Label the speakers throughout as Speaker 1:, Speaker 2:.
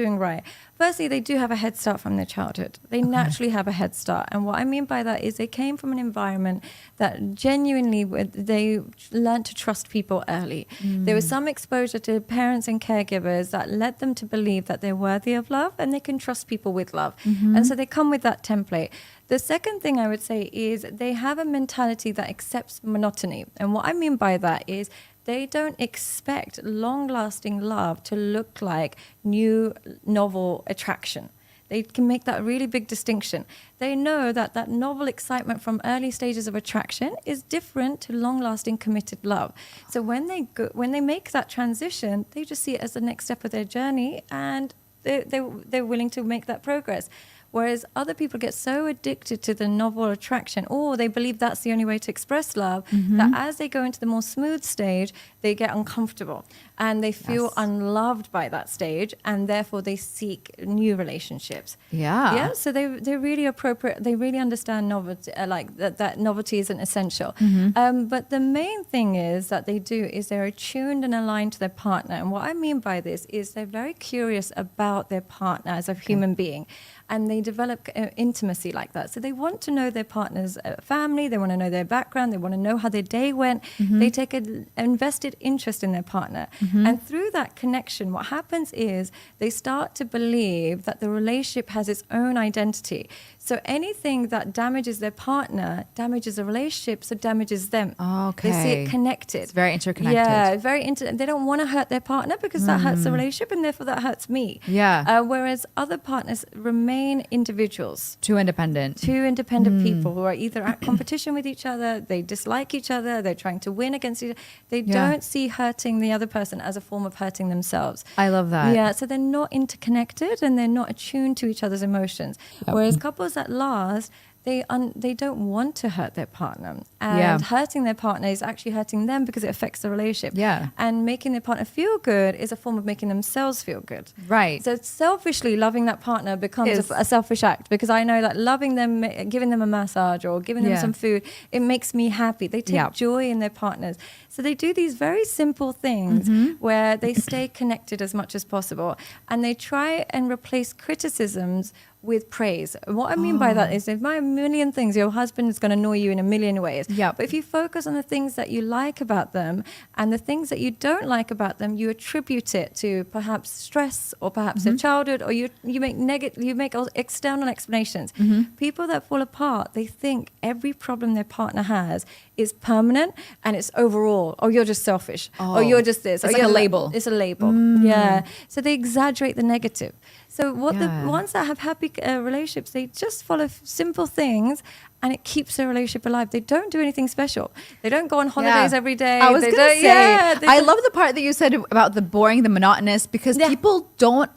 Speaker 1: doing right. Firstly, they do have a head start from their childhood. They naturally have a head start. And what I mean by that is they came from an environment that genuinely they learned to trust people early. There was some exposure to parents and caregivers that led them to believe that they're worthy of love and they can trust people with love. And so they come with that template. The second thing I would say is they have a mentality that accepts monotony. And what I mean by that is they don't expect long-lasting love to look like new, novel attraction. They can make that really big distinction. They know that that novel excitement from early stages of attraction is different to long-lasting committed love. So when they make that transition, they just see it as the next step of their journey, and they're willing to make that progress. Whereas other people get so addicted to the novel attraction, or they believe that's the only way to express love, that as they go into the more smooth stage, they get uncomfortable and they feel unloved by that stage, and therefore they seek new relationships. Yeah. So they're really appropriate. They really understand novelty, like that novelty isn't essential. But the main thing is that they do is they're attuned and aligned to their partner. And what I mean by this is they're very curious about their partner as a human being. And they develop intimacy like that. So they want to know their partner's family. They want to know their background. They want to know how their day went. They take an invested interest in their partner. And through that connection, what happens is they start to believe that the relationship has its own identity. So anything that damages their partner damages the relationship, so damages them.
Speaker 2: Okay.
Speaker 1: They see it connected.
Speaker 2: It's very interconnected.
Speaker 1: Yeah, they don't want to hurt their partner because that hurts the relationship, and therefore that hurts me.
Speaker 2: Yeah.
Speaker 1: Whereas other partners remain individuals.
Speaker 2: Too independent.
Speaker 1: Two independent people who are either at competition with each other, they dislike each other, they're trying to win against each other. They don't see hurting the other person as a form of hurting themselves.
Speaker 2: I love that.
Speaker 1: Yeah, so they're not interconnected and they're not attuned to each other's emotions. Whereas couples that last, they don't want to hurt their partner, and hurting their partner is actually hurting them because it affects the relationship. And making their partner feel good is a form of making themselves feel good.
Speaker 2: Right.
Speaker 1: So selfishly loving that partner becomes a selfish act, because I know that loving them, giving them a massage or giving them some food, it makes me happy. They take joy in their partners. So they do these very simple things where they stay connected as much as possible, and they try and replace criticisms with praise. What I mean by that is, if by a million things, your husband is going to annoy you in a million ways. But if you focus on the things that you like about them and the things that you don't like about them, you attribute it to perhaps stress or perhaps their childhood, or you make external explanations. People that fall apart, they think every problem their partner has is permanent and it's overall. Oh, you're just selfish. Oh, you're just this.
Speaker 2: It's like a label.
Speaker 1: It's a label. Yeah. So they exaggerate the negative. So the ones that have happy relationships, they just follow simple things, and it keeps their relationship alive. They don't do anything special. They don't go on holidays every day.
Speaker 2: I was going to say, I love the part that you said about the boring, the monotonous, because people don't,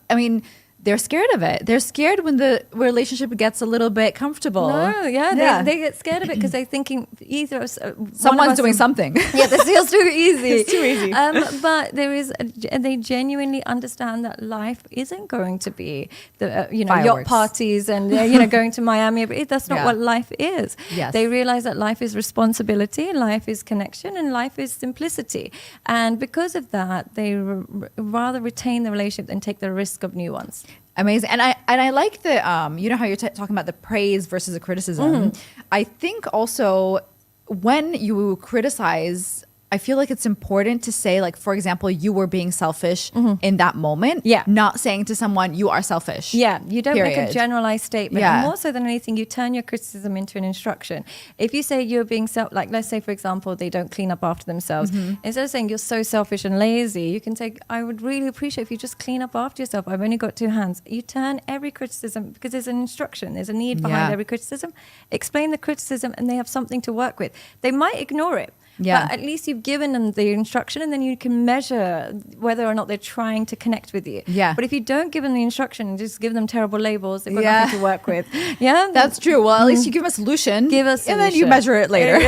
Speaker 2: they're scared of it. They're scared when the relationship gets a little bit comfortable.
Speaker 1: No, they get scared of it because they're thinking either
Speaker 2: someone's doing something.
Speaker 1: Yeah, this feels too easy.
Speaker 2: It's too easy.
Speaker 1: But they genuinely understand that life isn't going to be the yacht parties and going to Miami. That's not what life is.
Speaker 2: Yes.
Speaker 1: They realize that life is responsibility, life is connection, and life is simplicity. And because of that, they rather retain the relationship than take the risk of new ones.
Speaker 2: Amazing. And I like the you know how you're talking about the praise versus the criticism. I think also when you criticize, I feel like it's important to say, like, for example, you were being selfish in that moment. Not saying to someone, you are selfish.
Speaker 1: You don't make a generalized statement. And more so than anything, you turn your criticism into an instruction. If you say you're being like, let's say, for example, they don't clean up after themselves. Instead of saying you're so selfish and lazy, you can say, I would really appreciate if you just clean up after yourself. I've only got 2 hands. You turn every criticism, because there's an instruction, there's a need behind every criticism. Explain the criticism and they have something to work with. They might ignore it. But at least you've given them the instruction, and then you can measure whether or not they're trying to connect with you. But if you don't give them the instruction and just give them terrible labels, they've got nothing to work with.
Speaker 2: That's true. Well, at least you give them a solution.
Speaker 1: Give us,
Speaker 2: and then you measure it later.